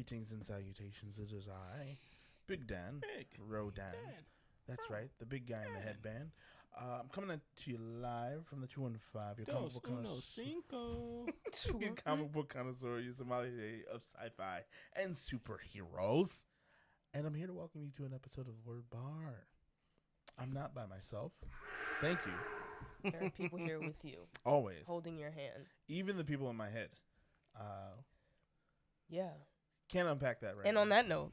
Greetings and salutations. It is I, Big Dan, Rodan. That's right, the big guy in the headband. I'm coming at you live from the 215. Your comic book connoisseur. Your comic book connoisseur, your sommelier of sci-fi and superheroes. And I'm here to welcome you to an episode of Word Bar. I'm not by myself. Thank you. There are people here with you. Always. Holding your hand. Even the people in my head. Yeah. Can't unpack that right And now. on that note,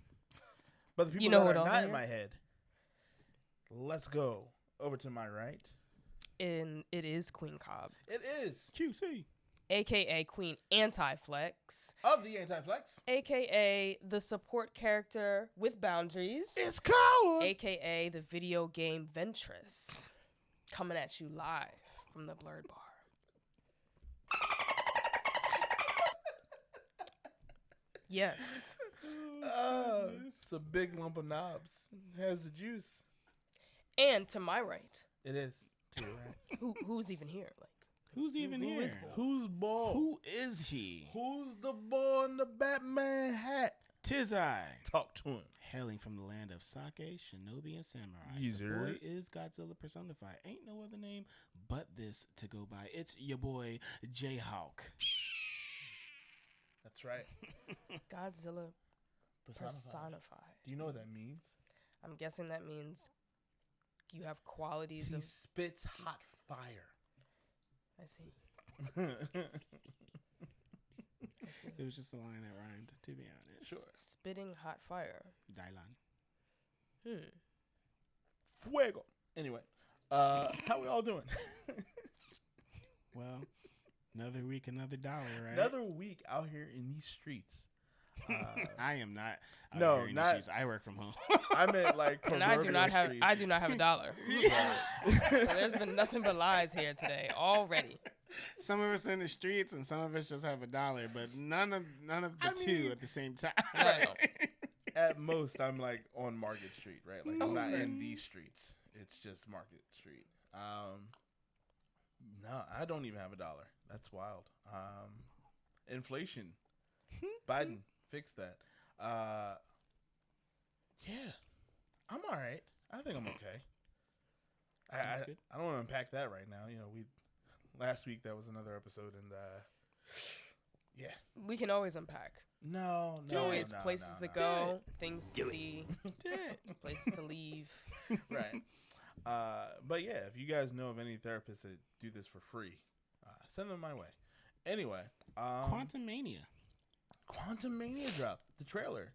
but the people that are not in my head, let's go over to my right. And it is Queen Cobb. It is QC. A.K.A. Queen Anti-Flex. Of the Anti-Flex. A.K.A. the support character with boundaries. It's cold. A.K.A. the video game Ventress. Coming at you live from the Blurred Bar. Yes. It's a big lump of knobs. It has the juice. And to my right. It is. To your right. Who's even here? Like, who's even here? Is Bull? Who's Bull? Who is he? Who's the boy in the Batman hat? Tis I. Talk to him. Hailing from the land of Sake, Shinobi, and Samurai. User. The boy is Godzilla personified. Ain't no other name but this to go by. It's your boy, Jayhawk. That's right. Godzilla personified. Do you know what that means? I'm guessing that means you have qualities He of... spits hot fire. I see. It was just a line that rhymed, to be honest. Sure. Spitting hot fire. Dylan. Fuego. Anyway, how we all doing? Well, another week, another dollar, right? Another week out here in these streets. I am not. No, not. Streets. I work from home. I meant like. And I do not have. Streets. I do not have a dollar. So there's been nothing but lies here today already. Some of us in the streets, and some of us just have a dollar, but none of the two at the same time. Right. At most, I'm like on Market Street, right? Like I'm not in these streets. It's just Market Street. No, I don't even have a dollar. That's wild. Inflation. Biden fixed that. Yeah, I'm all right. I think I'm okay. I don't want to unpack that right now. You know, last week that was another episode, and yeah, We can always unpack. no, There's always places to go, Do things to see, places to leave. Right. But yeah, if you guys know of any therapists that do this for free, send them my way. Anyway, Quantum Mania dropped the trailer,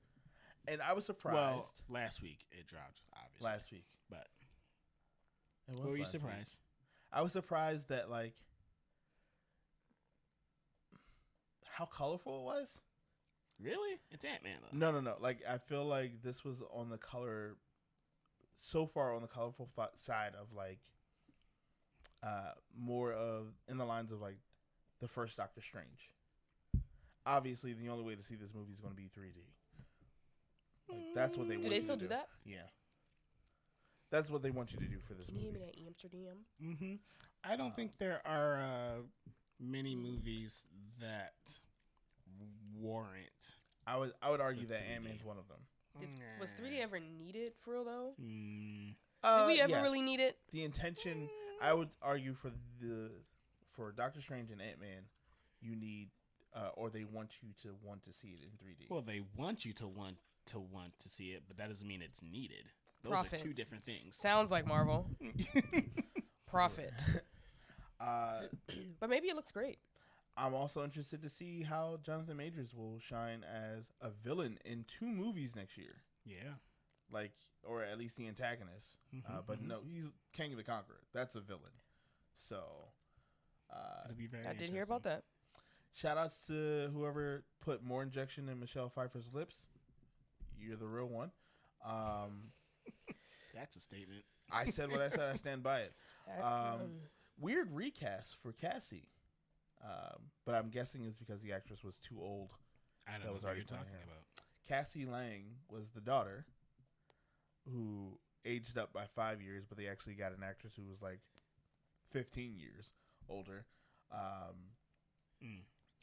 and I was surprised. Well, last week it dropped, obviously. Last week, But it was were you last week. surprised? I was surprised that like how colorful it was. Really? It's Ant-Man, though. No. Like I feel like this was on the color, so far on the colorful side of like, more of in the lines of like the first Doctor Strange. Obviously, the only way to see this movie is going to be 3D. Like, that's what they want. Do you they to still do that? Yeah. That's what they want you to do for this Can you movie. give me that Amsterdam? Mm-hmm. I don't think there are many movies that warrant. I would argue The that 3D. Ant-Man's one of them. Was 3D ever needed for real though? Mm. Did we ever Yes. really need it? The intention, I would argue for Doctor Strange and Ant-Man, you need, or they want you to want to see it in 3D. Well, they want you to want to see it, but that doesn't mean it's needed. Those Profit. are two different things. Sounds like Marvel. Profit. But maybe it looks great. I'm also interested to see how Jonathan Majors will shine as a villain in 2 movies next year. Yeah. Like, or at least the antagonist. But no, he's King the Conqueror. That's a villain. So, It'll be very I did hear about that. shout outs to whoever put more injection in Michelle Pfeiffer's lips. You're the real one. That's a statement. I said what I said. I stand by it. Weird recast for Cassie. But I'm guessing it's because the actress was too old. I don't That know was what already you're talking playing her. about. Cassie Lang was the daughter who aged up by 5 years, but they actually got an actress who was like 15 years older.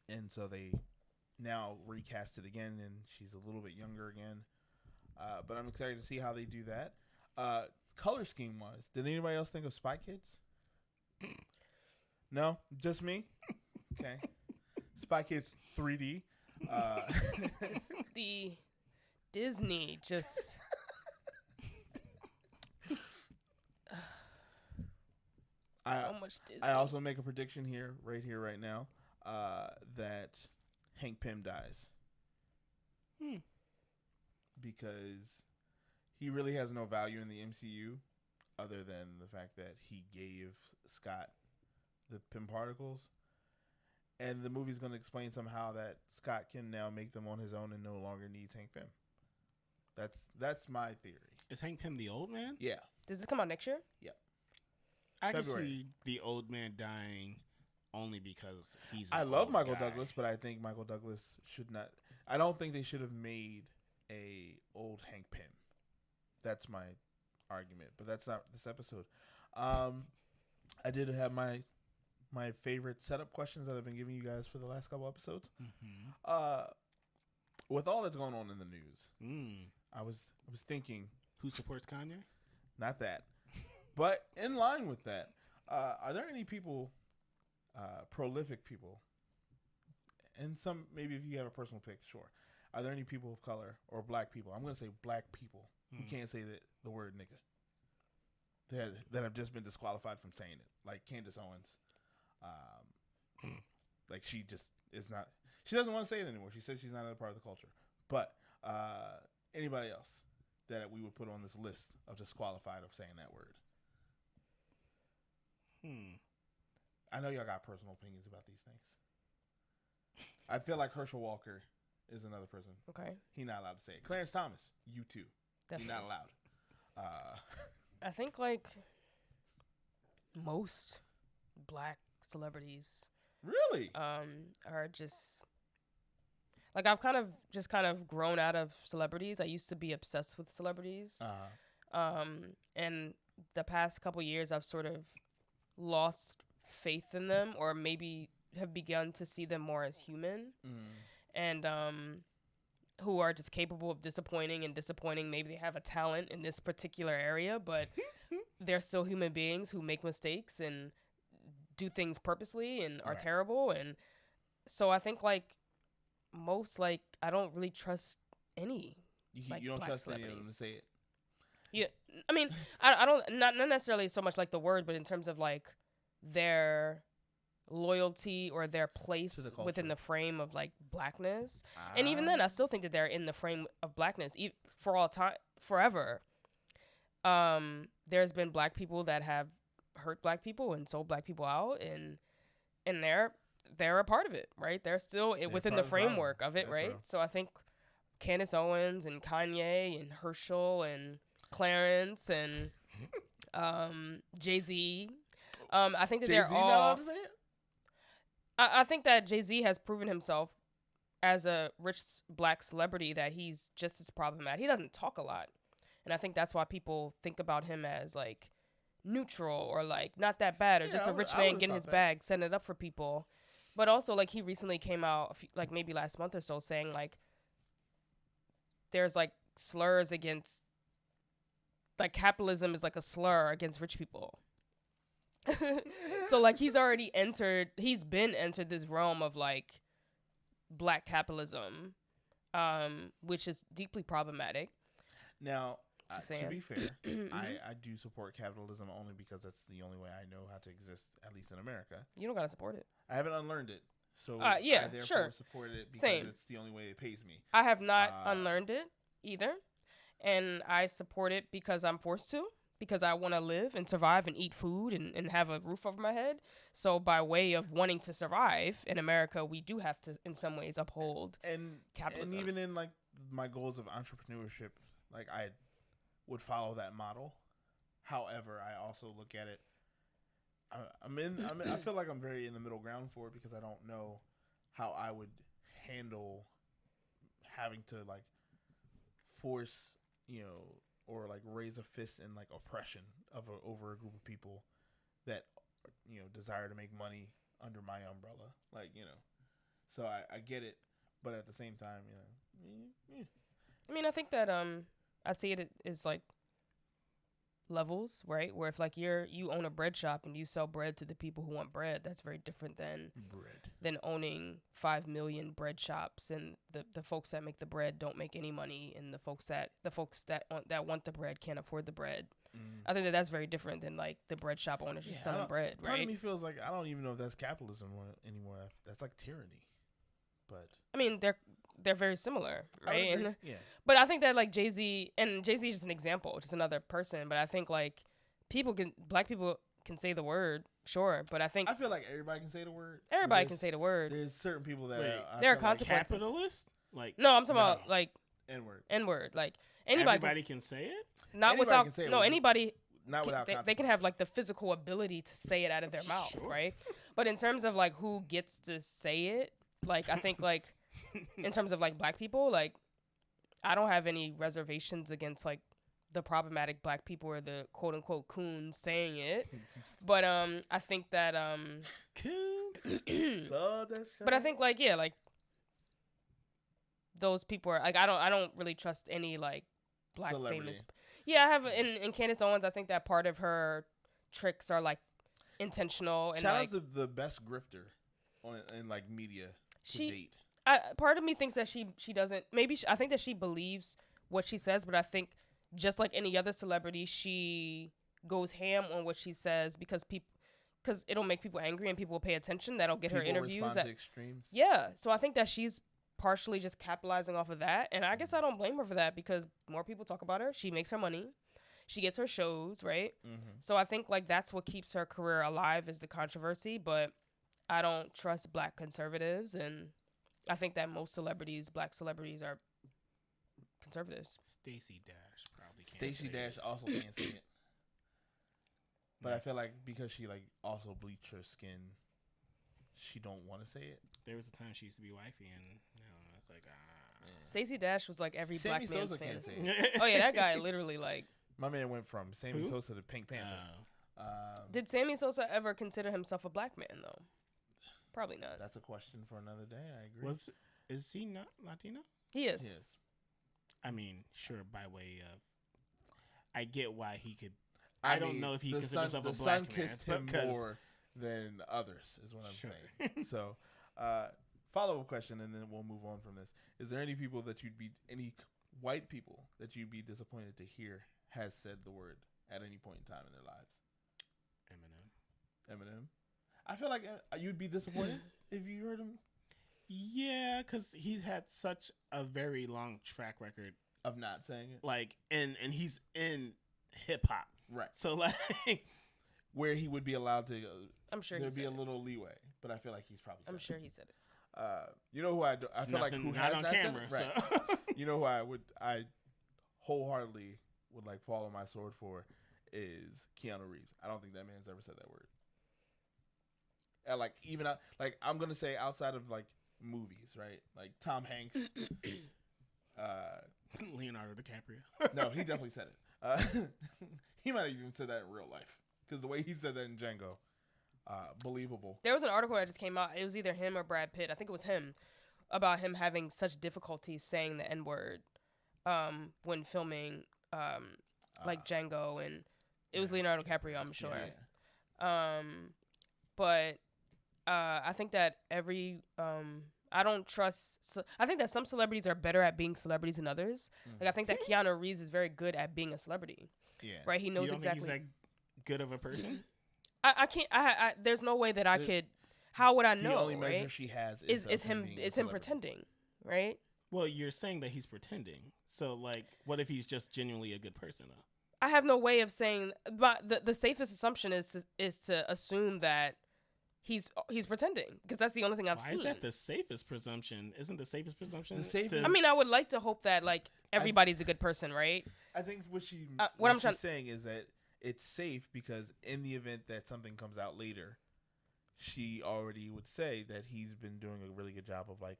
And so they now recast it again, and she's a little bit younger again. But I'm excited to see how they do that. Color scheme wise, did anybody else think of Spy Kids? No, just me. Okay, Spy Kids 3D. Just the Disney, just. So much Disney. I also make a prediction here, right now, that Hank Pym dies. Because he really has no value in the MCU other than the fact that he gave Scott the Pym particles. And the movie's going to explain somehow that Scott can now make them on his own and no longer needs Hank Pym. That's my theory. Is Hank Pym the old man? Yeah. Does this come out next year? Yep. I can February. see the old man dying only because he's. I love Michael guy. Douglas, but I think Michael Douglas should not. I don't think they should have made a old Hank Pym. That's my argument, but that's not this episode. I did have my favorite setup questions that I've been giving you guys for the last couple episodes. Mm-hmm. With all that's going on in the news, I was thinking, who supports Kanye? Not that, but in line with that, are there any people, prolific people, and some maybe if you have a personal pick, sure. Are there any people of color or black people? I'm going to say black people who can't say the word nigga. That have just been disqualified from saying it, like Candace Owens. Like she just is not. She doesn't want to say it anymore. She said she's not a part of the culture. But anybody else that we would put on this list of disqualified of saying that word? I know y'all got personal opinions about these things. I feel like Herschel Walker is another person. Okay. He's not allowed to say it. Clarence Thomas, you too. Definitely. He's not allowed. I think like most black celebrities Really? are just like I've kind of grown out of celebrities. I used to be obsessed with celebrities. And the past couple years I've sort of lost faith in them, or maybe have begun to see them more as human. And who are just capable of disappointing. Maybe they have a talent in this particular area, but they're still human beings who make mistakes and do things purposely and are terrible. And so I think like most, like I don't really trust any. You don't trust any of them to say it. Yeah, I mean, I don't not necessarily so much like the word, but in terms of like their loyalty or their place within the frame of like blackness. And even then I still think that they're in the frame of blackness for all time, forever. There's been black people that have hurt black people and sold black people out, and they're a part of it, right? They're still within the framework of it. That's right. So I think Candace Owens and Kanye and Herschel and Clarence and Jay-Z, I think that they're all. I think that Jay-Z has proven himself as a rich black celebrity that he's just as problematic. He doesn't talk a lot. And I think that's why people think about him as like neutral or like not that bad or just a rich man getting his bag, setting it up for people. But also like he recently came out like maybe last month or so saying like there's like slurs against like capitalism is like a slur against rich people. So like he's been entered this realm of like black capitalism, which is deeply problematic. Now, to be fair, I do support capitalism only because that's the only way I know how to exist, at least in America. You don't gotta support it. I haven't unlearned it, so yeah, I therefore sure. support it because Same. it's the only way it pays me. I have not unlearned it either, and I support it because I'm forced to. Because I want to live and survive and eat food and have a roof over my head. So by way of wanting to survive in America, we do have to, in some ways, uphold capitalism. And even in like my goals of entrepreneurship, like I would follow that model. However, I also look at it. I feel like I'm very in the middle ground for it because I don't know how I would handle having to like force, or like raise a fist in like oppression over a group of people that desire to make money under my umbrella, so I get it, but at the same time, I mean, I think that I see it as like levels, right? Where if like you own a bread shop and you sell bread to the people who want bread, that's very different than owning 5 million bread shops, and the folks that make the bread don't make any money, and the folks that want the bread can't afford the bread. I think that's very different than like the bread shop owners just selling bread, right? Part of me feels like I don't even know if that's capitalism anymore. That's like tyranny. But I mean, they're very similar, right? And, yeah. But I think that like Jay-Z is just an example, just another person. But I think like black people can say the word, sure. But I feel like everybody can say the word. Everybody can say the word. There's certain people that there are consequences. Like capitalist? Like no, I'm talking about like N-word. N-word. Like anybody can say it. Not anybody without no anybody. Not without they can have like the physical ability to say it out of their mouth, right? But in terms of like who gets to say it, like I think like in terms of like black people, like I don't have any reservations against like the problematic black people or the quote unquote coons saying it. But I think that but I think like like those people are like I don't really trust any like black famous. Yeah, I have in Candace Owens. I think that part of her tricks are like intentional and shout like out to the best grifter in like media to date. Part of me thinks that she doesn't. Maybe I think that she believes what she says, but I think just like any other celebrity, she goes ham on what she says because it'll make people angry and people will pay attention. That'll get her interviews. Respond to extremes. Yeah, so I think that she's partially just capitalizing off of that, and I guess I don't blame her for that because more people talk about her. She makes her money. She gets her shows, right? So I think like that's what keeps her career alive is the controversy, but I don't trust black conservatives, and I think that most black celebrities are conservatives. Stacey Dash probably can't Stacey Dash also can't say it. But I feel like because she like also bleached her skin, she don't want to say it. There was a time she used to be wifey, and it's like Stacey Dash was like every Sammy black man's Sosa fantasy. Can't say it. Oh yeah, that guy literally like. My man went from Sammy Sosa to Pink Panther. Did Sammy Sosa ever consider himself a black man though? Probably not. That's a question for another day. I agree. Is he not Latino? He is. He is. I mean, sure, by way of, I get why he could. I don't know if he considers himself a black man. The sun kissed him more than others, is what I'm saying. So, follow-up question, and then we'll move on from this. Is there any white people that you'd be disappointed to hear has said the word at any point in time in their lives? Eminem. I feel like you'd be disappointed if you heard him. Yeah, because he's had such a very long track record of not saying it. Like, and he's in hip hop, right? So like, where he would be allowed to. I'm sure there'd be a little leeway, but I feel like he's probably. I'm sure he said it. You know who I feel like who has on not camera, said it? so. Right. You know who I wholeheartedly would like follow my sword for is Keanu Reeves. I don't think that man's ever said that word. Like even I'm gonna say outside of like movies, right? Like Tom Hanks, Leonardo DiCaprio. No, he definitely said it. He might have even said that in real life because the way he said that in Django, believable. There was an article that just came out. It was either him or Brad Pitt. I think it was him about him having such difficulty saying the N-word when filming like Django, and it was Leonardo DiCaprio, I'm sure. Yeah. But I think that I don't trust. I think that some celebrities are better at being celebrities than others. Like I think that Keanu Reeves is very good at being a celebrity. Yeah. Right. He knows you don't exactly. Think he's that good of a person. I can't. There's no way that I could. How would I know? The only measure right? she has is him. Is him pretending, right? Well, you're saying that he's pretending. So, like, what if he's just genuinely a good person, though? I have no way of saying. But the safest assumption is to assume that he's pretending because that's the only thing I've seen. Why is that the safest presumption? Isn't the safest presumption? I mean, I would like to hope that like everybody's a good person, right? I think what she's saying is that it's safe because in the event that something comes out later, she already would say that he's been doing a really good job of like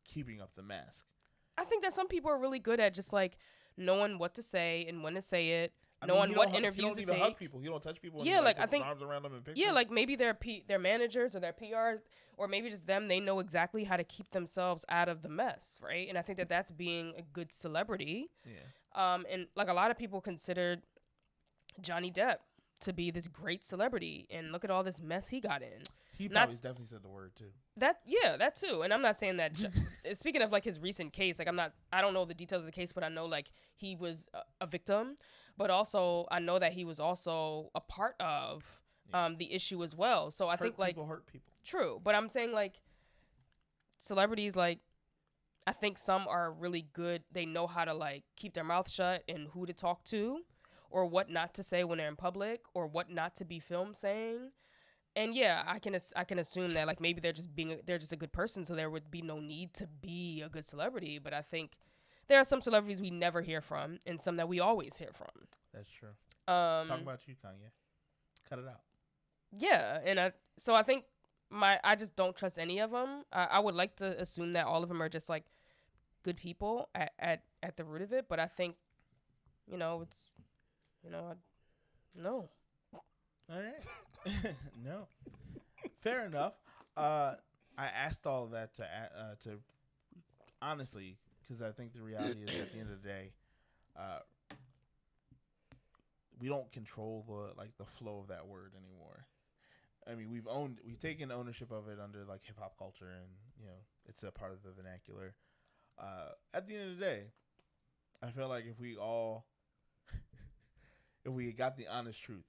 keeping up the mask. I think that some people are really good at just like knowing what to say and when to say it. knowing what interviews you don't even hug people. You don't touch people. Yeah, like I think arms around them and pictures. Yeah, like maybe their managers or their PR or maybe just them. They know exactly how to keep themselves out of the mess, right? And I think that that's being a good celebrity. Yeah. And like a lot of people considered Johnny Depp to be this great celebrity, and look at all this mess he got in. He probably definitely said the word too. That too. And I'm not saying that. Speaking of like his recent case, like I don't know the details of the case, but I know like he was a victim, but also I know that he was also a part of the issue as well. So I think like people hurt people. True, but I'm saying like celebrities, like I think some are really good. They know how to like keep their mouth shut and who to talk to, or what not to say when they're in public, or what not to be filmed saying. And yeah, I can assume that like maybe they're just a good person, so there would be no need to be a good celebrity. But I think there are some celebrities we never hear from, and some that we always hear from. That's true. Talk about you, Kanye. Cut it out. Yeah, and I think I just don't trust any of them. I would like to assume that all of them are just like good people at the root of it, but I think it's no. All right. No. Fair enough. I asked all of that to honestly, because I think the reality is at the end of the day, we don't control the flow of that word anymore. I mean, we've taken ownership of it under like hip hop culture, and it's a part of the vernacular. At the end of the day, I feel like if we got the honest truth,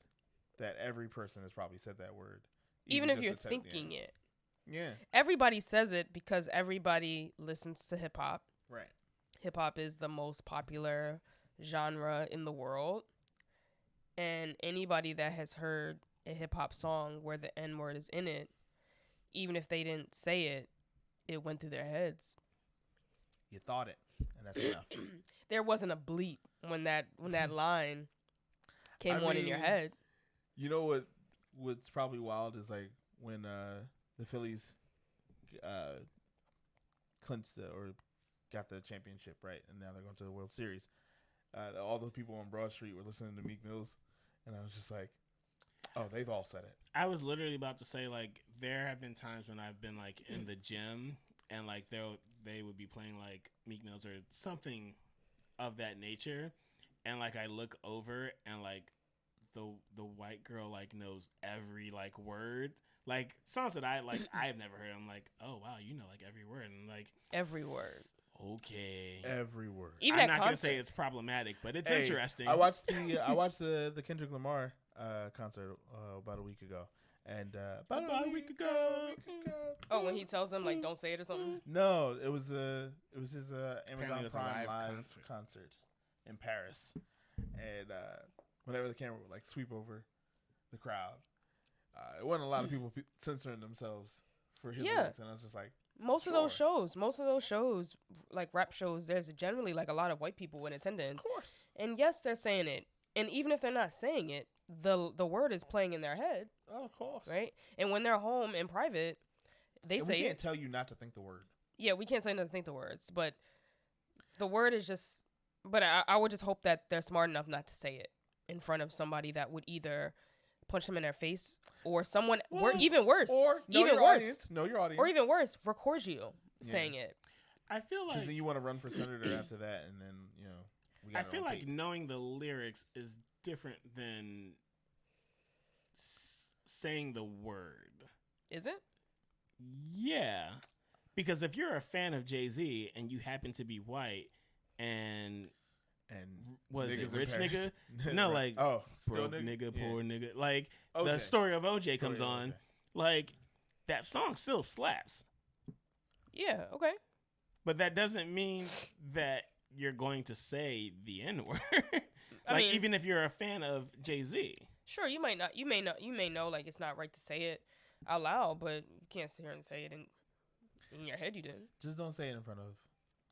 that every person has probably said that word. Even if you're thinking it. Yeah. Everybody says it because everybody listens to hip hop. Right. Hip hop is the most popular genre in the world. And anybody that has heard a hip hop song where the N word is in it, even if they didn't say it, it went through their heads. You thought it, and that's enough. There wasn't a bleep when that line came in your head. You know what's probably wild is like when the Phillies clinched or got the championship, right? And now they're going to the World Series. All those people on Broad Street were listening to Meek Mills, and I was just like, oh, they've all said it. I was literally about to say, like, there have been times when I've been like in the gym and like they would be playing like Meek Mills or something of that nature, and like I look over and like the white girl like knows every like word, like songs that I like I've never heard. I'm like, oh wow, you know like every word, and like every word. Okay, every word. Even I'm not gonna say it's problematic, but it's interesting. I watched the Kendrick Lamar concert about a week ago, and about a week ago. Oh, when he tells them like don't say it or something. No, it was his Amazon Prime live concert in Paris, and whenever the camera would like sweep over the crowd, it wasn't a lot of people censoring themselves for his lyrics, and I was just like, most of those shows, like rap shows, there's generally like a lot of white people in attendance. Of course. And yes, they're saying it, and even if they're not saying it, the word is playing in their head. Oh, of course. Right. And when they're home in private, they say we can't tell you not to think the word. Yeah, we can't tell you not to think the words, but the word is just. But I would just hope that they're smart enough not to say it in front of somebody that would either punch them in their face or someone, or even worse, or know your audience, or even worse, record you saying it. I feel like then you want to run for senator after that, and then we got I feel like knowing the lyrics is different than saying the word. Is it? Yeah, because if you're a fan of Jay-Z and you happen to be white and was it rich nigga? No, like broke nigga, poor nigga. Like the story of OJ comes on, like that song still slaps. Yeah, okay. But that doesn't mean that you're going to say the N-word. I mean, even if you're a fan of Jay-Z. Sure, you may know like it's not right to say it out loud, but you can't sit here and say it in your head. You did. Just don't say it in front of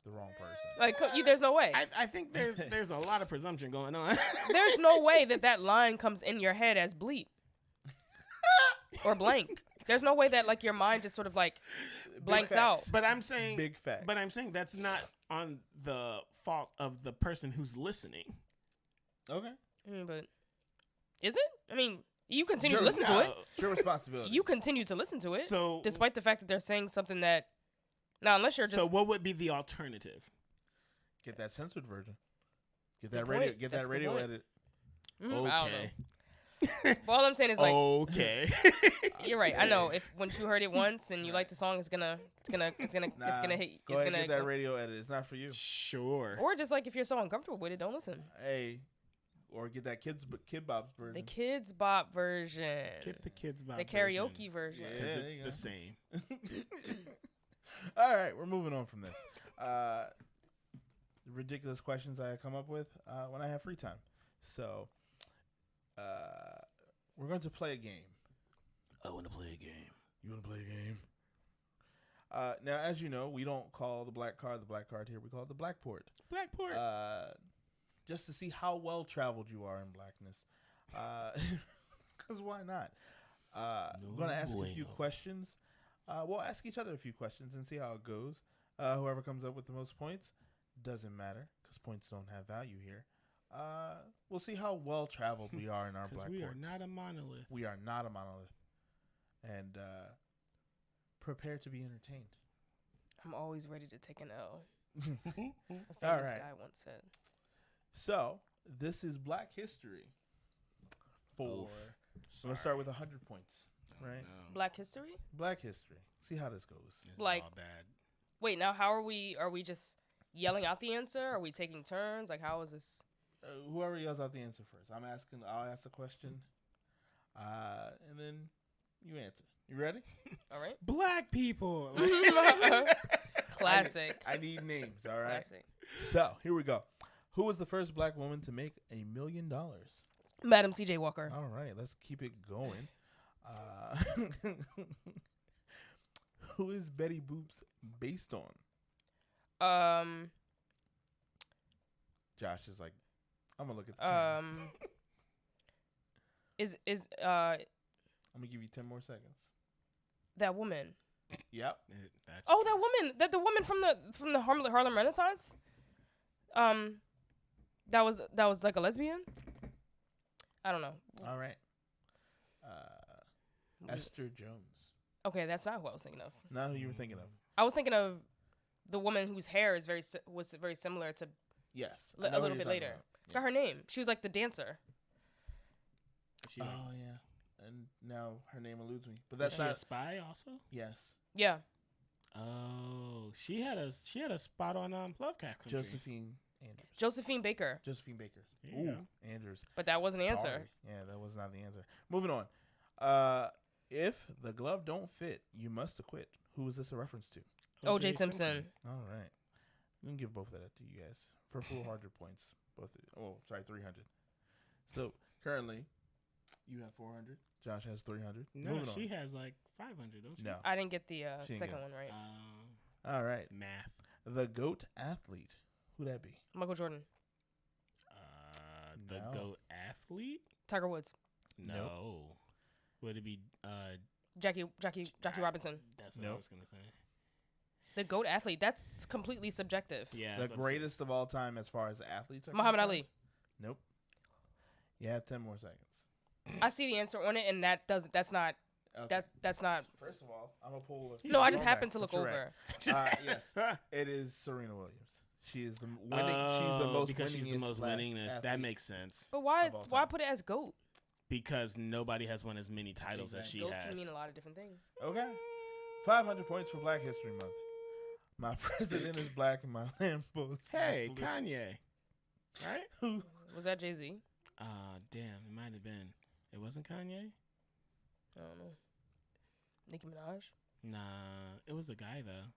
the wrong person. Like there's no way. I think there's a lot of presumption going on. There's no way that line comes in your head as bleep or blank. There's no way that like your mind just sort of like blanks out. But I'm saying big facts. But I'm saying that's not on the fault of the person who's listening. Okay. I mean, but is it? I mean, you continue to listen to it. It's your responsibility. You continue to listen to it, So, despite the fact that they're saying something that. Now, unless you're just. So what would be the alternative? Get that censored version. Get Good that radio. point. Get That's that a good radio point. edit. I don't know. Okay. But all I'm saying is like. Okay. You're right. I know. If once you heard it once and you like the song, it's gonna hit. Go It's ahead gonna and get that radio edit. It's not for you. Sure. Or just like if you're so uncomfortable with it, don't listen. Hey, or get that Kid Bop version. The Kids Bop version. Get the kids by The karaoke version. Yeah. because there it's you the go. same. All right, we're moving on from this. Ridiculous questions I come up with when I have free time. So, we're going to play a game. I want to play a game. You want to play a game? Now, as you know, we don't call the black card here. We call it the BlackPort. BlackPort. Just to see how well traveled you are in blackness. Because why not? We're going to ask a few questions. We'll ask each other a few questions and see how it goes. Whoever comes up with the most points, doesn't matter because points don't have value here. We'll see how well traveled we are in our BlackPorts. We are not a monolith. We are not a monolith. And prepare to be entertained. I'm always ready to take an L. A famous All right. guy once said. So, this is Black History. Let's start with 100 points. Right? No. Black history? Black History. See how this goes. It's Like- all bad. Wait, now how are we? Are we just yelling out the answer? Are we taking turns? Like, how is this? Whoever yells out the answer first. I'll ask the question. And then you answer. You ready? All right. Black people. Classic. I need names, all right? Classic. So, here we go. Who was the first black woman to make $1 million? Madam C.J. Walker. All right, let's keep it going. Who is Betty Boop's based on? Josh is like, I'm gonna look at the camera. I'm gonna give you 10 more seconds. that woman? Yep. Oh, that woman. The woman from the Harlem Renaissance. That was like a lesbian. I don't know. All right. Esther Jones. Okay, that's not who I was thinking of. Not who you were thinking of. I was thinking of the woman whose hair is was very similar to Yes. a little bit later. Got her name. She was like the dancer. She Oh yeah. And now her name eludes me. But that's that's not not. a spy also. Yes. Yeah. Oh, she had a spot on Lovecraft Country. Josephine Andrews. Josephine Baker. Josephine Baker. There you go. Andrews. But that wasn't the answer. Sorry. Yeah, that was not the answer. Moving on. If the glove don't fit, you must acquit. Who is this a reference to? O.J. Simpson. All right. We can give both of that to you guys for 400 points. 300. So currently, you have 400. Josh has 300. No, Moving she on. has like 500, don't she? No. I didn't get the She didn't second get one right. All right. Math. The GOAT athlete. Who'd that be? Michael Jordan. The No. GOAT athlete? Tiger Woods. No. Nope. Would it be Jackie Robinson. That's what Nope. I was gonna say. The GOAT athlete. That's completely subjective. Yeah. The greatest of all time as far as athletes are Muhammad concerned? Ali. Nope. You have 10 more seconds. I see the answer on it, and that's not. Okay. That's not. First of all, I'm going to pull No, I just throwback, happened to but look you're over. right. Yes. It is Serena Williams. She is the winning. She's the most because she's the most winningest. That athlete. makes sense. But why? Of all Why time. put it as GOAT? Because nobody has won as many titles as she GOAT has. can mean a lot of different things. Okay. 500 points for Black History Month. My president is black and my Lambo is Hey, blue. Kanye. Right? Who? Was that Jay-Z? Damn, it might have been. It wasn't Kanye? I don't know. Nicki Minaj? Nah, it was the guy though.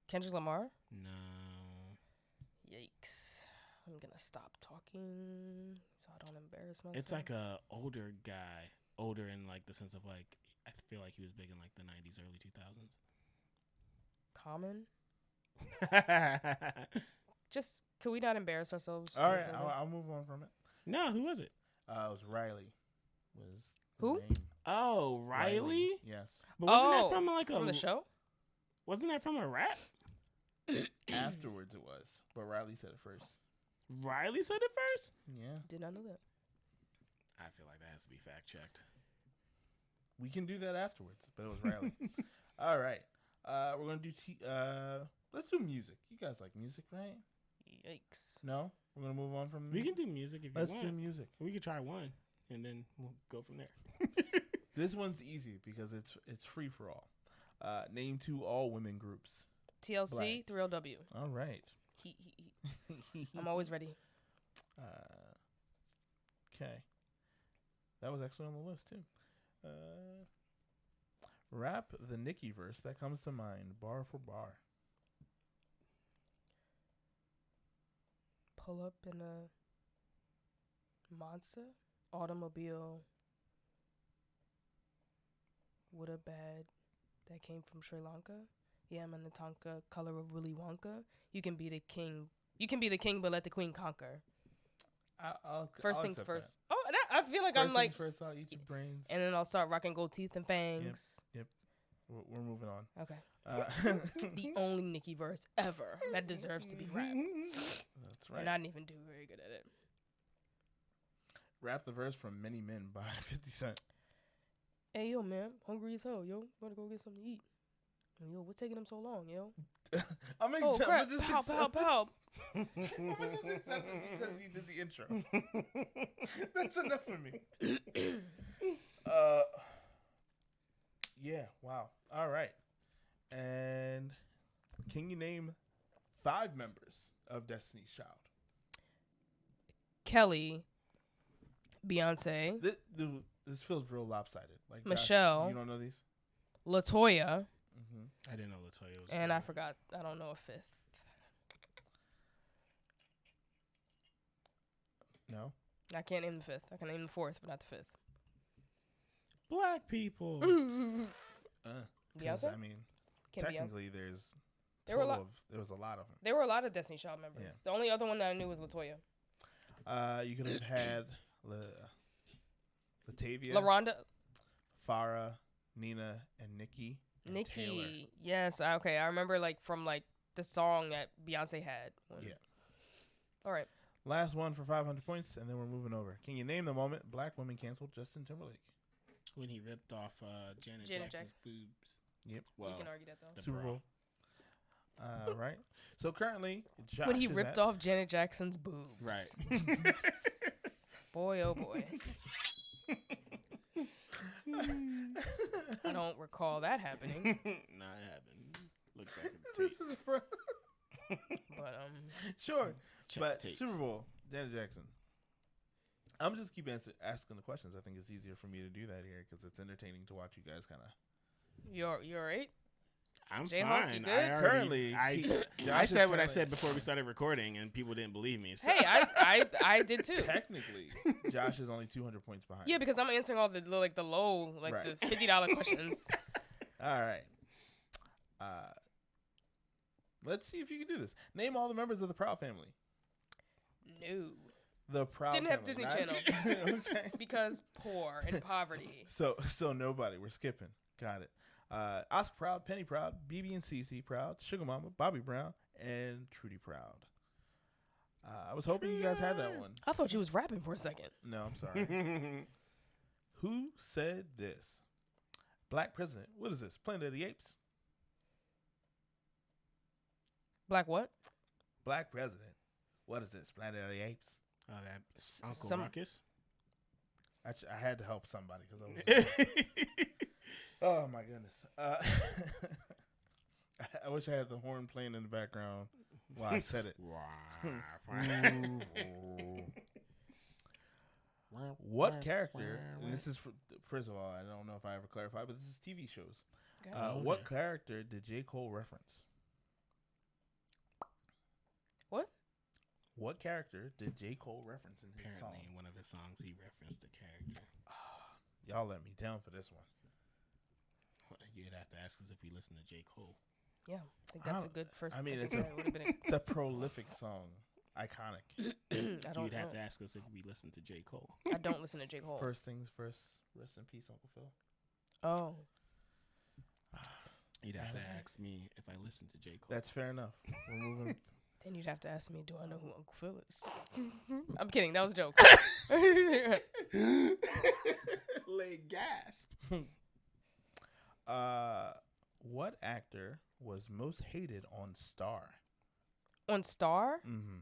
Kendrick Lamar? No. Yikes. I'm gonna stop talking so I don't embarrass myself. It's like a older guy. Older in like the sense of like I feel like he was big in like the 90s, early 2000s. Common? Just, could we not embarrass ourselves? All right, further? I'll move on from it. No, who was it? It was Riley. Was the Who? name. Oh, Riley? Yes. But wasn't Oh, that from like from the show? Wasn't that from a rap? Afterwards it was, but Riley said it first. Riley said it first? Yeah. Did not know that. I feel like that has to be fact checked. We can do that afterwards, but it was Riley. All right. We're going to do let's do music. You guys like music, right? Yikes. No? We're going to move on from We can do music if you want. Let's do music. We could try one, and then we'll go from there. This one's easy because it's free for all. Name 2 all-women groups. TLC, 3LW. All right. I'm always ready. Okay. That was actually on the list, too. Rap the Nicki verse that comes to mind, bar for bar. Pull up in a Monster automobile with a bad that came from Sri Lanka. Yeah, I'm in the Tonka color of Willy Wonka. You can be the king. You can be the king, but let the queen conquer. I'll things first. That. Oh, I feel like First I'm like. First, I'll eat your brains. And then I'll start rocking gold teeth and fangs. Yep. We're moving on. Okay. The only Nicki verse ever that deserves to be rapped. That's right. And I didn't even do very good at it. Rap the verse from Many Men by 50 Cent. Hey, yo, man. Hungry as hell, yo. Gotta go get something to eat. Yo, what's taking them so long, yo? Crap. Just pow. I'm just accepting because we did the intro. That's enough for me. Yeah, wow. All right. And can you name 5 members of Destiny's Child? Kelly, Beyonce, this feels real lopsided. Like Michelle. Josh, you don't know these? LaToya. Mm-hmm. I didn't know LaToya was. And I forgot. I don't know a 5th. No? I can't name the 5th. I can name the 4th, but not the 5th. Black people. Beyonce? I mean, Can technically, Beyonce? there was a lot of them. There were a lot of Destiny Child members. Yeah. The only other one that I knew was LaToya. You could have had Latavia, LaRonda. Farrah, Nina, and Nikki. And Nikki. Taylor. Yes. Okay. I remember from the song that Beyonce had. Yeah. All right. Last one for 500 points, and then we're moving over. Can you name the moment black women canceled Justin Timberlake? When he ripped off Janet Jackson's boobs. Yep. Well, you can argue that though. Super Bowl. Right. So currently, Josh when he ripped off Janet Jackson's boobs. Right. Boy, oh boy. I don't recall that happening. Nah, it happened. Look back at the tape. This is but sure. Check but tapes. Super Bowl, Janet Jackson. I'm just keep asking the questions. I think it's easier for me to do that here because it's entertaining to watch you guys kind of. You're right. I'm J-Hawk, fine. you good? Currently, I said what I said before we started recording, and people didn't believe me. So. Hey, I did too. Technically, Josh is only 200 points behind. Yeah, because I'm answering all the low, Right. the $50 questions. All right. Let's see if you can do this. Name all the members of the Proud family. No. The Proud Didn't have family. Disney Channel. Okay. Because poor and poverty. So nobody. We're skipping. Got it. Oscar Proud, Penny Proud, BB and CC Proud, Sugar Mama, Bobby Brown, and Trudy Proud. I was hoping you guys had that one. I thought you was rapping for a second. No, I'm sorry. Who said this? Black president. What is this? Planet of the Apes? Black what? Black president. What is this? Planet of the Apes? Oh, that Uncle Ruckus. I had to help somebody because I was. Oh my goodness! I wish I had the horn playing in the background while I said it. What character? And this is first of all, I don't know if I ever clarified, but this is TV shows. Okay. What character did J. Cole reference? What? What character did J. Cole reference in his Apparently, song? in one of his songs, he referenced a character. Y'all let me down for this one. You'd have to ask us if we listen to J. Cole. Yeah, I think that's a good first. I mean, it's it's a prolific song, iconic. You'd have to ask us if we listen to J. Cole. I don't listen to J. Cole. First things first. Rest in peace, Uncle Phil. Oh. You'd have to ask me if I listen to J. Cole. That's fair enough. We're moving. Then you'd have to ask me, do I know who Uncle Phil is? I'm kidding. That was a joke. Lay gasp. What actor was most hated on Star? On Star? Mm-hmm.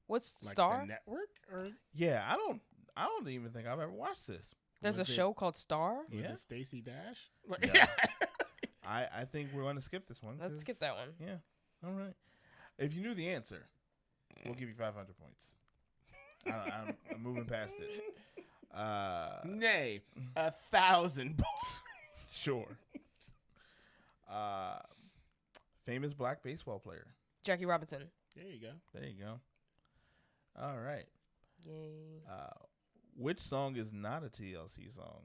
What's Like Star? the network? Or Yeah, I don't even think I've ever watched this. There's a show called Star? Was Yeah. it Stacey Dash? No. I think we're going to skip this one. Let's skip that one. Yeah. All right. If you knew the answer, we'll give you 500 points. I'm moving past it. Nay, 1,000 points. Sure. Famous black baseball player. Jackie Robinson. There you go. There you go. All right. Yay. Which song is not a TLC song?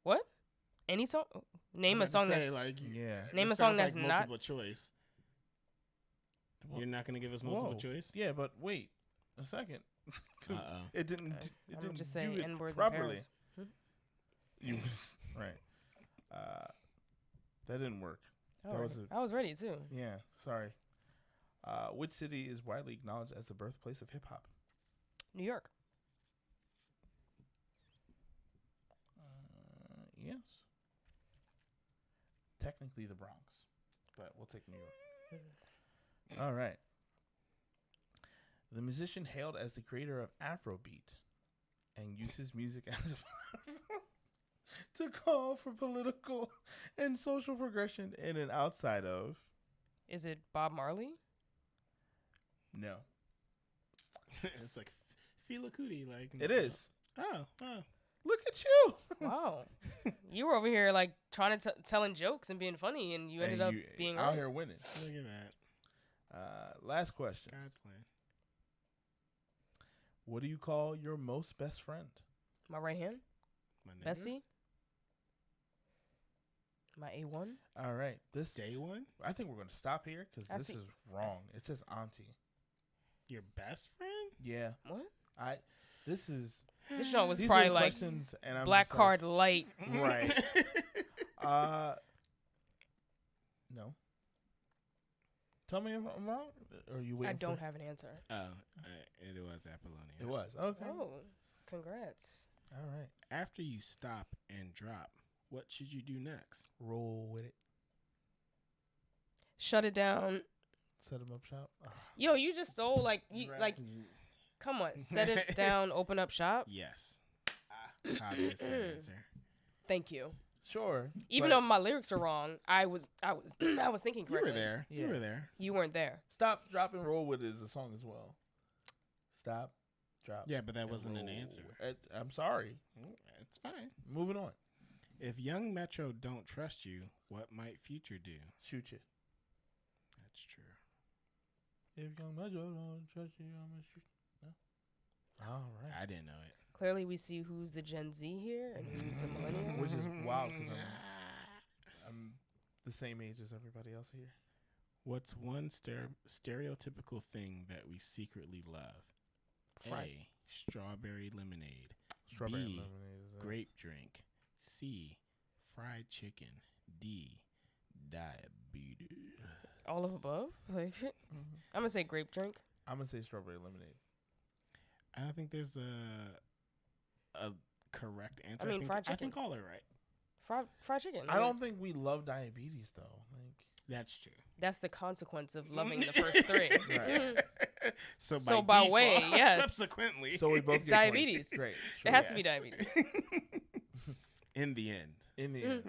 What? Any song? Name a song that's... like, Yeah. Name a this song sounds that's like not... multiple choice. Well, You're not going to give us multiple whoa. choice? Yeah, but wait a second. 'Cause Uh-oh. it didn't. It I'm didn't just do saying it N-words and properly. parents. You was right. That didn't work. That was I was ready, too. Yeah. Sorry. Which city is widely acknowledged as the birthplace of hip hop? New York. Yes. Technically the Bronx, but we'll take New York. All right. The musician hailed as the creator of Afrobeat and uses music as a platform to call for political and social progression in and outside of. Is it Bob Marley? No. It's like Fela Kuti. Like, It is. Oh. Look at you. Wow. You were over here, like, trying to telling jokes and being funny, and you ended up being out right. here winning. Look at that. Last question. God's plan. What do you call your most best friend? My right hand? My nigga? Bessie? My A1? All right. This Day one? I think we're going to stop here because I this see. is wrong. It says auntie. Your best friend? Yeah. What? This is This show was these probably are like questions, and I'm Black just Card Light. Right. No. Tell me if I'm wrong. Or are you waiting? I don't have an answer. Oh, it was Apollonia. It was okay. Oh, congrats. All right. After you stop and drop, what should you do next? Roll with it. Shut it down. Set him up shop. Yo, you just stole like you Right. like. Come on, set it down. Open up shop. Yes. Obvious answer. Thank you. Sure. Even but though my lyrics are wrong, I was I was thinking You correctly. were there. Yeah. You were there. You weren't there. Stop, drop, and roll with it is a song as well. Stop, drop. Yeah, but that and wasn't an roll. answer. I'm sorry. It's fine. Moving on. If Young Metro don't trust you, what might Future do? Shoot you. That's true. If Young Metro don't trust you, I'm gonna shoot. No. All right. I didn't know it. Clearly, we see who's the Gen Z here and who's the millennial. Which is wild because I'm the same age as everybody else here. What's one stereotypical thing that we secretly love? Fried. A. Strawberry lemonade. Strawberry B, lemonade is grape drink. C. Fried chicken. D. Diabetes. All of above. Like, I'm gonna say grape drink. I'm gonna say strawberry lemonade. I don't think there's a correct answer. I mean, fried I chicken. think all are right. Fried chicken. I don't think we love diabetes though. Like That's true. That's the consequence of loving the first three. Right. So by default, way, yes. Subsequently, so we both It's get diabetes. Points. Great. It Sure. has to be Yes. diabetes. in the end. In the end.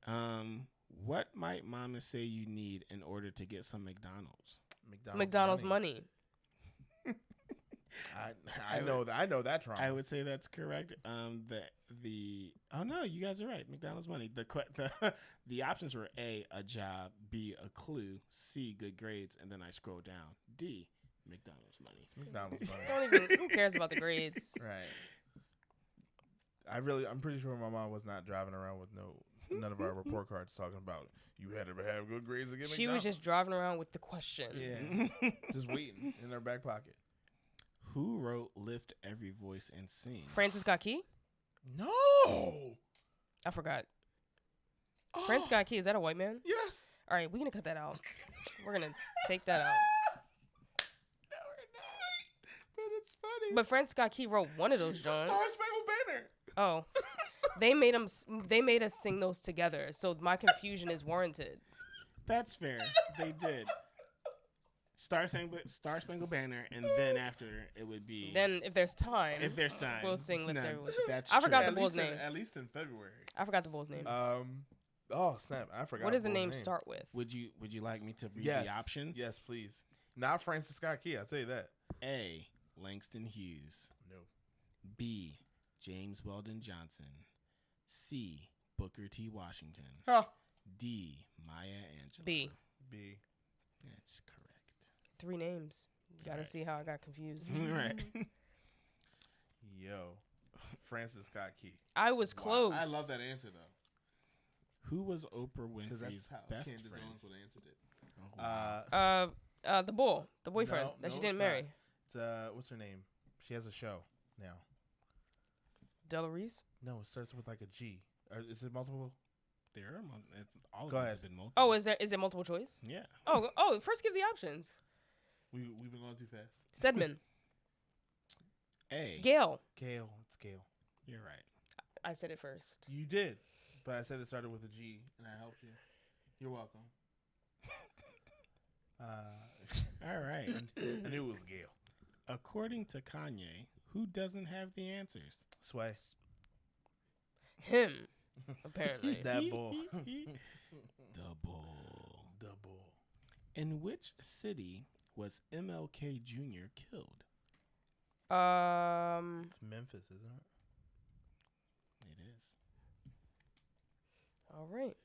Right? What might mama say you need in order to get some McDonald's? McDonald's money. I know that. I know that trauma. I would say that's correct. Oh no, you guys are right. McDonald's money. The options were A, a job, B, a clue, C, good grades, and then I scroll down. D, McDonald's money. It's McDonald's money. Don't even. Who cares about the grades? Right. I'm pretty sure my mom was not driving around with none of our report cards talking about you had to have good grades to get McDonald's. She was just driving around with the question. Yeah, just waiting in her back pocket. Who wrote "Lift Every Voice and Sing"? Francis Scott Key? No. I forgot. Oh, Francis Scott Key, is that a white man? Yes. All right, we're gonna cut that out. We're gonna take that out. No, we're not. But it's funny. But Francis Scott Key wrote one of those joints. Star Spangled Banner. Oh, they made us sing those together. So my confusion is warranted. That's fair. They did. Star Spangled Banner, and then after it would be. Then if there's time, we'll sing Lift Every Voice. I forgot the bull's name. At least in February. I forgot the bull's name. Oh snap! I forgot. What does the name start with? Would you like me to read the options? Yes, please. Not Francis Scott Key. I'll tell you that. A. Langston Hughes. No. B. James Weldon Johnson. C. Booker T. Washington. Huh. D. Maya Angelou. B. That's correct. 3 names. You gotta see how I got confused. Right. Yo, Francis Scott Key. I was close. I love that answer though. Who was Oprah Winfrey's best Candace friend? Owens would have answered it. The bull, the boyfriend that she didn't marry. It's what's her name? She has a show now. Della Reese? No, it starts with like a G. Is it multiple? There are all of Go these ahead. have been multiple. Oh, is it multiple choice? Yeah. Oh, first give the options. We've been going too fast. Stedman. A. Gail. Gail. It's Gail. You're right. I said it first. You did, but I said it started with a G, and I helped you. You're welcome. All right. I knew it was Gail. According to Kanye, who doesn't have the answers? Sway. Him. Apparently. That bull. The bull. In which city was MLK Jr. killed? It's Memphis, isn't it? It is. All right.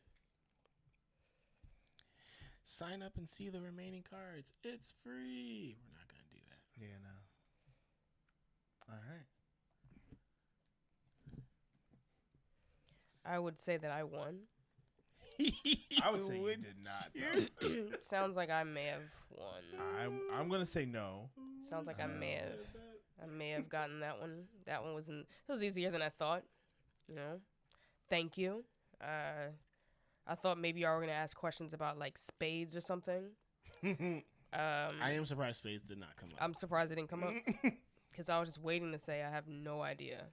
Sign up and see the remaining cards. It's free. We're not going to do that. Yeah, no. All right. I would say that I won. I would say you did not. Though. Sounds like I may have won. I'm gonna say no. Sounds like I may have gotten that one. That one it was easier than I thought. You know. Thank you. I thought maybe y'all were gonna ask questions about like spades or something. I am surprised spades did not come up. I'm surprised it didn't come up because I was just waiting to say I have no idea.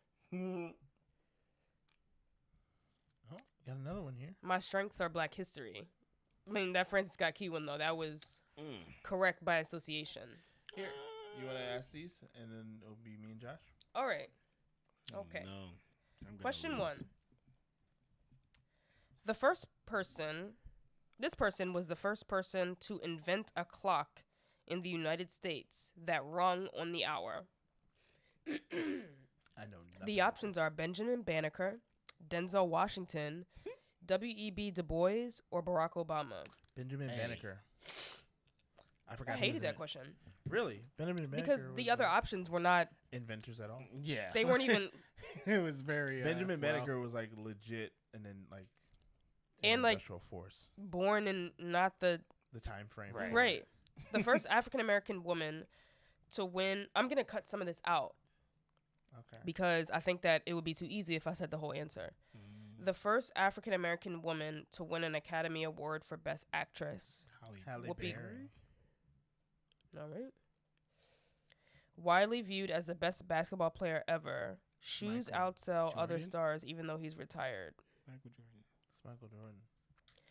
Oh, got another one here. My strengths are Black history. I mean, that Francis Scott Key one, though, that was correct by association. Here, you want to ask these, and then it'll be me and Josh? All right. Okay. No. Question lose. 1. This person was the first person to invent a clock in the United States that rung on the hour. I know nothing. The options are Benjamin Banneker, Denzel Washington, W.E.B. Du Bois, or Barack Obama. Benjamin Banneker. I forgot. I hated that question. Really? Benjamin Banneker? Because the other options were not inventors at all? Yeah. They weren't even... It was very... Benjamin Banneker was like legit, and then like... And like... industrial force. Born in not the time frame. Right. The first African-American woman to win... I'm going to cut some of this out. Okay. Because I think that it would be too easy if I said the whole answer. The first African-American woman to win an Academy Award for Best Actress. Halle Berry. All right. Widely viewed as the best basketball player ever, shoes outsell other stars even though he's retired. Michael Jordan. It's Michael Jordan.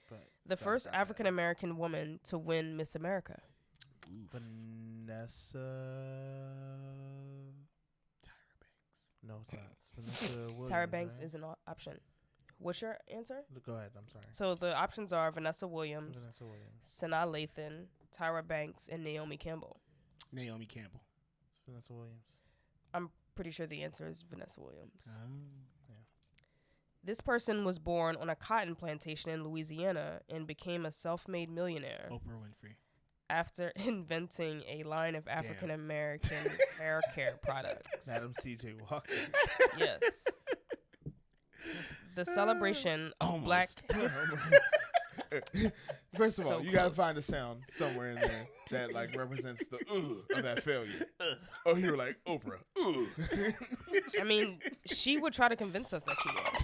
But the first African-American woman to win Miss America. Oof. Vanessa... No, it's not. It's Vanessa Williams, Tyra Banks right? is an option. What's your answer? Go ahead. I'm sorry. So the options are Vanessa Williams, Sanaa Lathan, Tyra Banks, and Naomi Campbell. Naomi Campbell. It's Vanessa Williams. I'm pretty sure the answer is Vanessa Williams. Yeah. This person was born on a cotton plantation in Louisiana and became a self-made millionaire. Oprah Winfrey. After inventing a line of African-American hair care products. Madam C.J. Walker. Yes. The celebration of Black history. First of all, you gotta find a sound somewhere in there that like represents the of that failure. Oh, you were like Oprah. I mean, she would try to convince us that she was.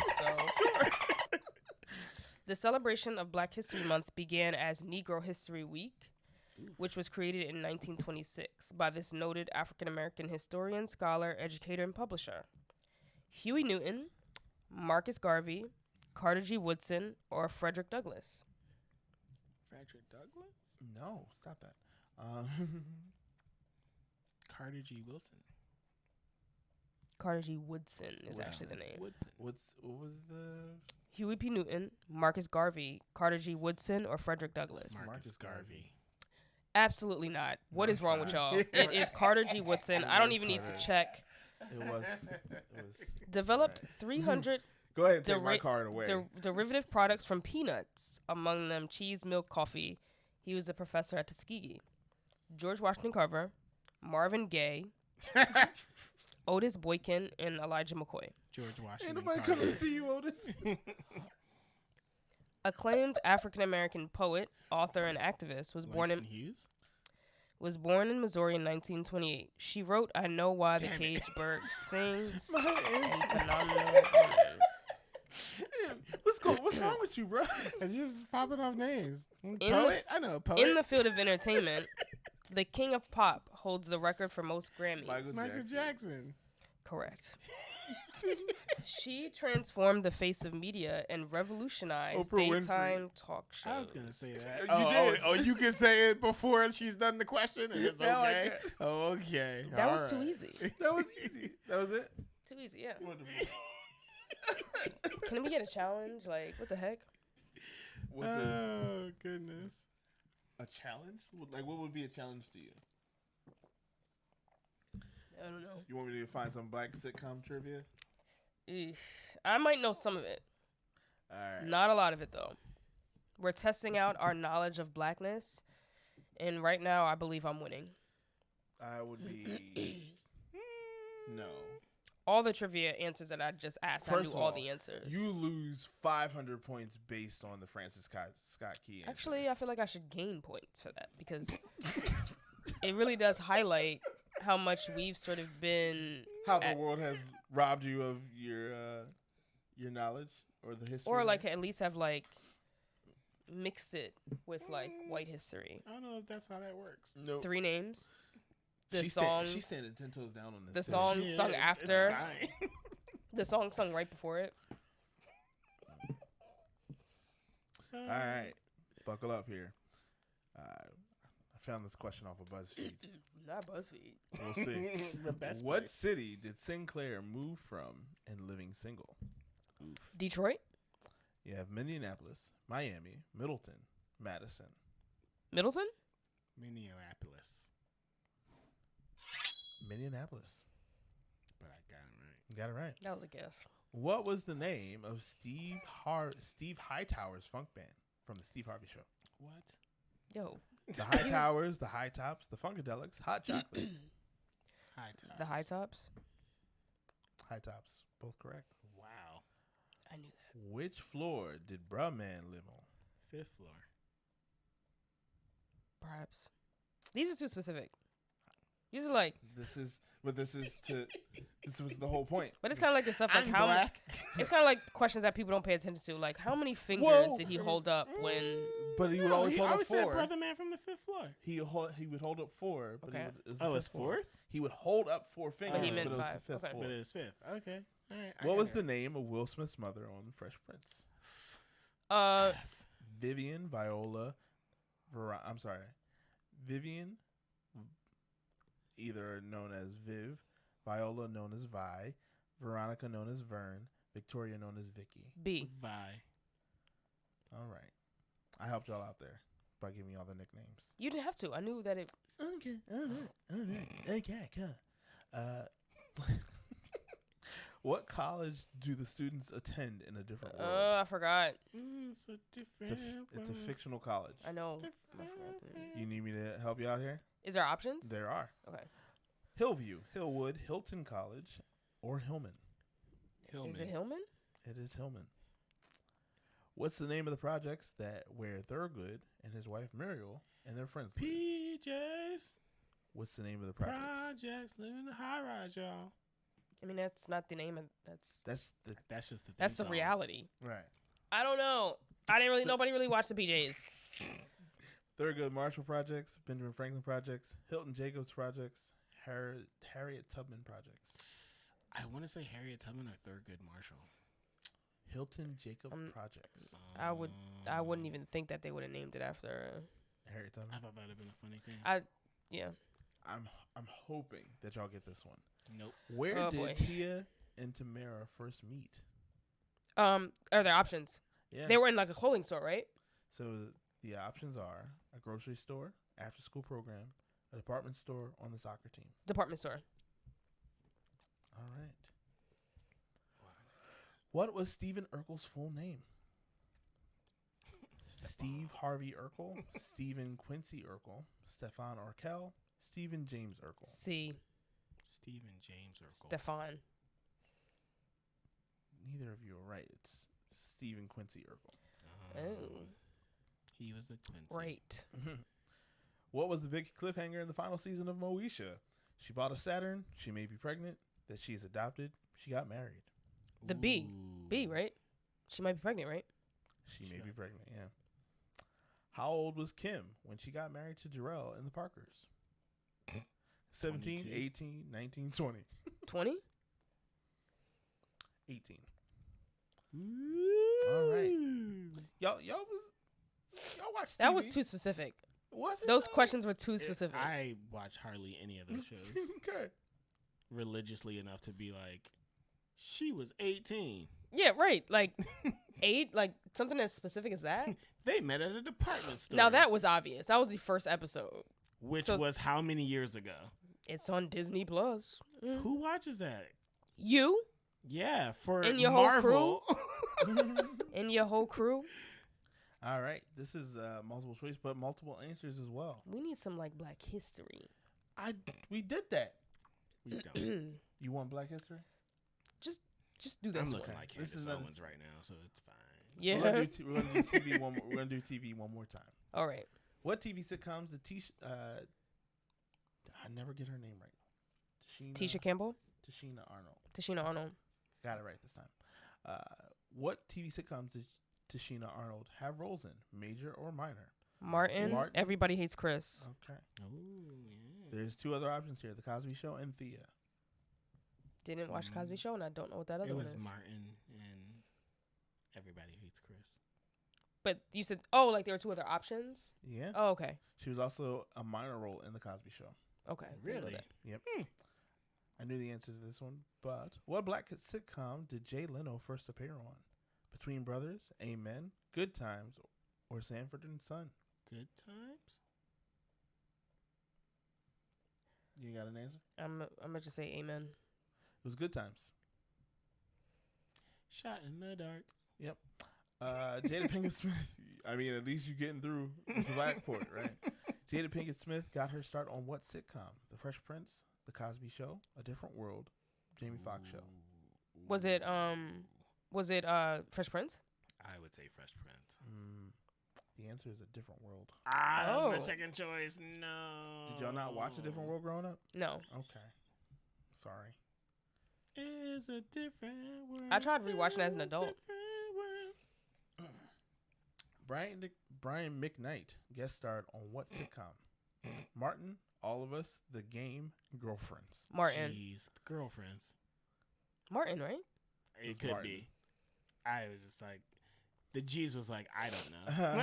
So The celebration of Black History Month began as Negro History Week, which was created in 1926 by this noted African-American historian, scholar, educator, and publisher. Huey Newton, Marcus Garvey, Carter G. Woodson, or Frederick Douglass? Frederick Douglass? No, stop that. Carter G. Wilson. Carter G. Woodson is actually the name. Woodson. What was the Huey P. Newton, Marcus Garvey, Carter G. Woodson, or Frederick Douglass? Marcus Garvey. Absolutely not. What is wrong with y'all? It is Carter G. Woodson. I don't even need to check. It was Developed 300 Go ahead and take my card away. derivative products from peanuts, among them cheese, milk, coffee. He was a professor at Tuskegee. George Washington Carver, Marvin Gaye, Otis Boykin, and Elijah McCoy. George Washington. Ain't nobody come to see you, Otis. Acclaimed African-American poet, author, and activist, was born in Missouri in 1928. She wrote "I Know Why the Caged Bird Sings" and "Phenomenal." What's wrong with you, bro? It's just popping off names. Poet? I know a poet. In the field of entertainment, the king of pop holds the record for most Grammys. Michael Jackson. Correct. She transformed the face of media and revolutionized Oprah daytime Winfrey. talk shows. I was going to say that. You did. Oh, you can say it before she's done the question and it's Yeah, okay. like Oh, okay. That All was too right. easy. That was easy. That was it. Too easy, yeah. Wonderful. Can we get a challenge? Like, what the heck? Oh, goodness. A challenge? Like, what would be a challenge to you? I don't know. You want me to find some black sitcom trivia? I might know some of it. All right. Not a lot of it, though. We're testing out our knowledge of blackness, and right now, I believe I'm winning. I would be no. All the trivia answers that I just asked, I First knew of all all, the answers. You lose 500 points based on the Francis Scott Key answer. Actually, I feel like I should gain points for that because it really does highlight how much we've sort of been how the world has robbed you of your knowledge or the history, or like at least have like mixed it with like white history. I don't know if that's how that works. Nope. 3 names. The She's song. she's standing 10 toes down on this. The too. song She sung is. after. It's fine. The song sung right before it. All right, buckle up here. I found this question off of BuzzFeed. Not BuzzFeed. We'll see. The best What place. city did Sinclair move from in Living Single? Detroit. You have Minneapolis, Miami, Middleton, Madison. Middleton. Minneapolis. Minneapolis. But I got it right. You got it right. That was a guess. What was the name of Steve Hightower's funk band from the Steve Harvey Show? What? Yo. The Hightowers, the High Tops, the Funkadelics, Hot Chocolate. High tops. The High Tops. High Tops, both correct. Wow. I knew that. Which floor did Bruh Man live on? 5th floor. Perhaps. These are too specific. These are like. This was the whole point. But it's kind of like the stuff like I'm how. black. It's kind of like questions that people don't pay attention to. Like how many fingers Whoa. did he hold up when? But he would always he hold up always said 4. brother man from the 5th floor. He would hold up 4. But Okay. it was Oh, the it's 5th floor. 4th? He would hold up 4 fingers. But he meant it was 5. the 5th Okay. floor. But it is 5th. Okay. All right. What was the name of Will Smith's mother on Fresh Prince? Vivian, Viola, Vivian, either known as Viv, Viola known as Vi, Veronica known as Vern, Victoria known as Vicky. B. Vi. All right. I helped y'all out there by giving you all the nicknames. You didn't have to. I knew that it. Okay. All right. Okay, come. What college do the students attend in a different world? I forgot. It's a different It's a fictional college. I know. You need me to help you out here? Is there options? There are. Okay. Hillview, Hillwood, Hilton College, or Hillman. Is it Hillman? It is Hillman. What's the name of the projects where Thurgood and his wife Muriel and their friends live? PJs. What's the name of the projects? Projects living in the high rise, y'all. I mean, that's not the name of. That's That's the That's just the. that's the theme song. reality. right. I don't know. Nobody really watched the BJs. Thurgood Marshall projects, Benjamin Franklin projects, Hilton Jacobs projects, Harriet Tubman projects. I want to say Harriet Tubman or Thurgood Marshall. Hilton Jacob projects. I wouldn't even think that they would have named it after Harriet Tubman. I thought that would have been a funny thing. Yeah. I'm hoping that y'all get this one. Nope. Where did Tia and Tamara first meet? Are there options? Yes. They were in like a clothing store, right? So the options are a grocery store, after school program, a department store, on the soccer team. Department store. All right. What was Stephen Urkel's full name? Steve Harvey Urkel, Stephen Quincy Urkel, Stefan Urkel, Stephen James Urkel. C. Stephen James Urkel. Stefan. Neither of you are right. It's Stephen Quincy Urkel. Oh. He was a Quincy. Right. What was the big cliffhanger in the final season of Moesha? She bought a Saturn. She may be pregnant. That she is adopted. She got married. The B. B, right? She might be pregnant, right? She may be pregnant, yeah. How old was Kim when she got married to Jarrell in the Parkers? 17, 22. 18, 19, 20. 20? 18. All right. Y'all watched TV? That was too specific. Was it? Those questions were too specific. I watch hardly any of those shows. Okay. Religiously enough to be like, she was 18. Yeah, right. Like 8, like something as specific as that. They met at a department store. Now that was obvious. That was the first episode. Which was how many years ago? It's on Disney Plus. Who watches that? You? Yeah, for and your Marvel. whole crew. And your whole crew. All right. This is multiple choice, but multiple answers as well. We need some like Black history. We did that. We don't. You want Black history? Just do this. I'm looking one. like Candace Owens right now, so it's fine. Yeah. We're gonna do TV one. We're gonna do TV one more time. All right. What TV sitcoms did I never get her name right. Tisha Campbell. Tashina Arnold. Tashina Arnold. Got it right this time. What TV sitcoms did Tashina Arnold have roles in, major or minor? Martin. Everybody Hates Chris. Okay. Oh, yeah. There's 2 other options here: The Cosby Show and Thea. Didn't watch Cosby Show, and I don't know what that other one is. It was Martin and Everybody Hates Chris. But you said, oh, like there were 2 other options? Yeah. Oh, okay. She was also a minor role in The Cosby Show. Okay. Really? Yep. I knew the answer to this one, but what Black sitcom did Jay Leno first appear on? Between Brothers, Amen, Good Times, or Sanford and Son? Good Times? You got an answer? I'm gonna just say Amen. It was Good Times. Shot in the dark. Yep. Jada Pinkett Smith. I mean, at least you're getting through BlackPort, right? Jada Pinkett Smith got her start on what sitcom? The Fresh Prince, The Cosby Show, A Different World, Jamie Foxx Show. Was it Fresh Prince? I would say Fresh Prince. The answer is A Different World. That was my second choice. No. Did y'all not watch A Different World growing up? No. Okay. Sorry. It's a different world. I tried rewatching as an adult. Brian McKnight guest starred on what sitcom? Martin, All of Us, The Game, Girlfriends. Martin. Jeez, Girlfriends. Martin, right? It could be. I was just like, the G's was like, I don't know.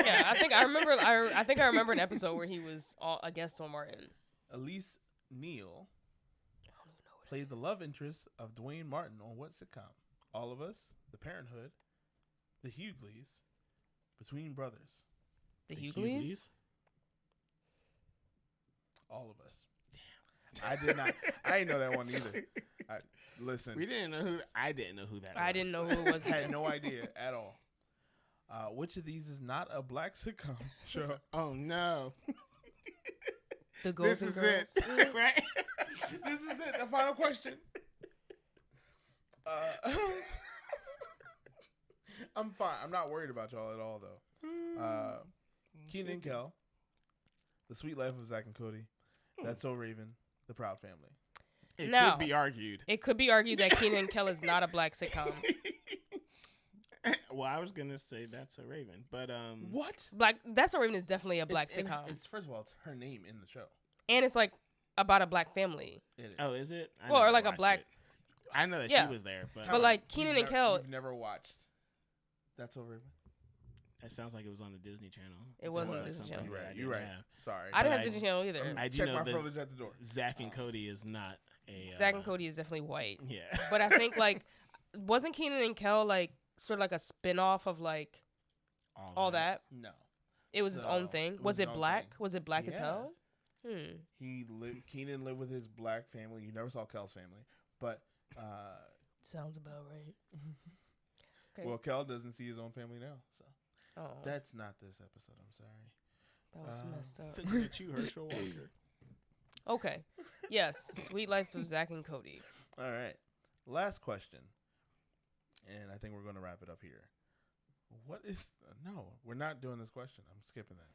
Yeah, I think I remember. I think I remember an episode where he was a guest on Martin. Elise Neal played the love interest of Dwayne Martin on what sitcom? All of Us, The Parenthood, The Hughleys, Between Brothers. The Hughleys? All of Us. Damn. I did not. I didn't know that one either. Listen. We didn't know who. I didn't know who that was. I didn't know who it was. I had no idea at all. Which of these is not a Black sitcom show? Oh, no. The Golden This is Girls. it. Right? This is it. The final question. I'm fine. I'm not worried about y'all at all, though. Keenan and Kel, The Sweet Life of Zach and Cody, That's So Raven, The Proud Family. It Now, could be argued. It could be argued that Keenan and Kel is not a Black sitcom. Well, I was gonna say That's a Raven, but what? That's a Raven is definitely a black sitcom. It's first of all, it's her name in the show, and it's like about a black family. It is. Oh, is it? Well, or like a black. It. I know that she was there, but like Kenan and Kel. You've never watched That's a Raven? It sounds like it was on the Disney Channel. It was on the Disney Channel. You're right. Sorry. I didn't have Disney Channel either. I do check know my privilege at the door. Zach and Cody is not a. Zach and Cody is definitely white. Yeah. But I think like, wasn't Kenan and Kel like sort of like a spin-off of like all that? No. It was his own thing. Was it black? Was it black as hell? Kenan lived with his black family. You never saw Kel's family, but sounds about right. Okay. Well, Kel doesn't see his own family now, so that's not this episode. I'm sorry. That was messed up. Did you Herschel Walker? Okay. Yes. Sweet Life of Zach and Cody. All right. Last question, and I think we're going to wrap it up here. What is no? We're not doing this question. I'm skipping that.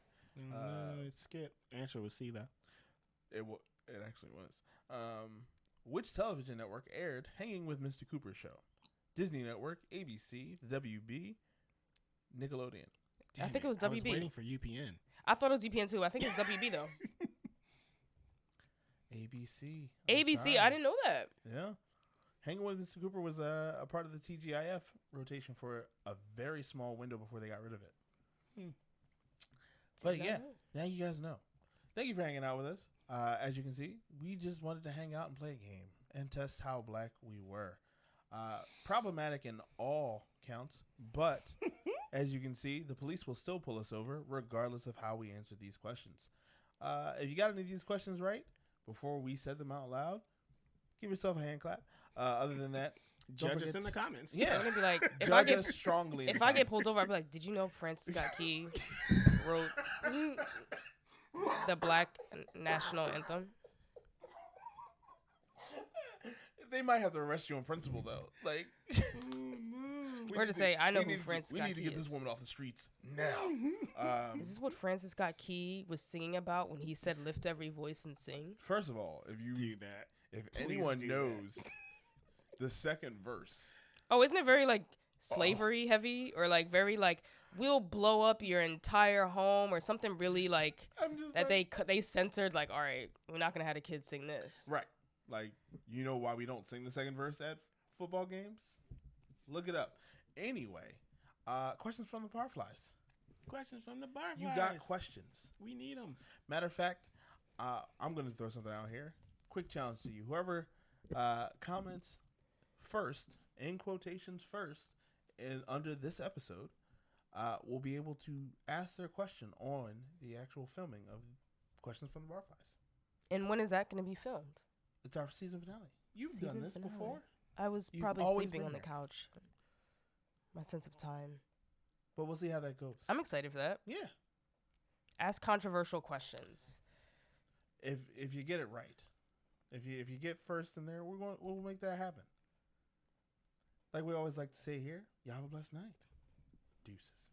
No, it's skip. Answer was C though. It actually was. Which television network aired Hanging with Mr. Cooper's show? Disney Network, ABC, the WB, Nickelodeon. I think it was WB. I was waiting for UPN. I thought it was UPN too. I think it's WB though. ABC. ABC. I didn't know that. Yeah. Hanging with Mr. Cooper was a part of the TGIF rotation for a very small window before they got rid of it. But yeah, now you guys know. Thank you for hanging out with us. As you can see, we just wanted to hang out and play a game and test how black we were. Problematic in all counts, but as you can see, the police will still pull us over regardless of how we answer these questions. If you got any of these questions right before we said them out loud, give yourself a hand clap. Other than that, judge us in the comments. Yeah, I'm gonna be like, if I get strongly. If I get pulled over, I'll be like, did you know Francis Scott Key wrote the Black National Anthem? They might have to arrest you in principle, though. Like, or to say, I know who Francis Scott Key is. We need to get this woman off the streets now. Is this what Francis Scott Key was singing about when he said, "Lift every voice and sing"? First of all, if you do that, if anyone knows the second verse, oh, isn't it very like slavery heavy, or like very like we'll blow up your entire home, or something really like that they censored? Like, all right, we're not gonna have the kids sing this, right? Like, you know why we don't sing the second verse at football games? Look it up. Anyway, questions from the barflies. Questions from the barflies. You got questions. We need them. Matter of fact, I'm going to throw something out here. Quick challenge to you. Whoever comments first, in quotations first, under this episode, will be able to ask their question on the actual filming of Questions from the Barflies. And when is that going to be filmed? It's our season finale. You've done this before. I was probably sleeping on the couch. My sense of time. But we'll see how that goes. I'm excited for that. Yeah. Ask controversial questions. If you get it right, if you get first in there, we'll make that happen. Like we always like to say here, y'all have a blessed night. Deuces.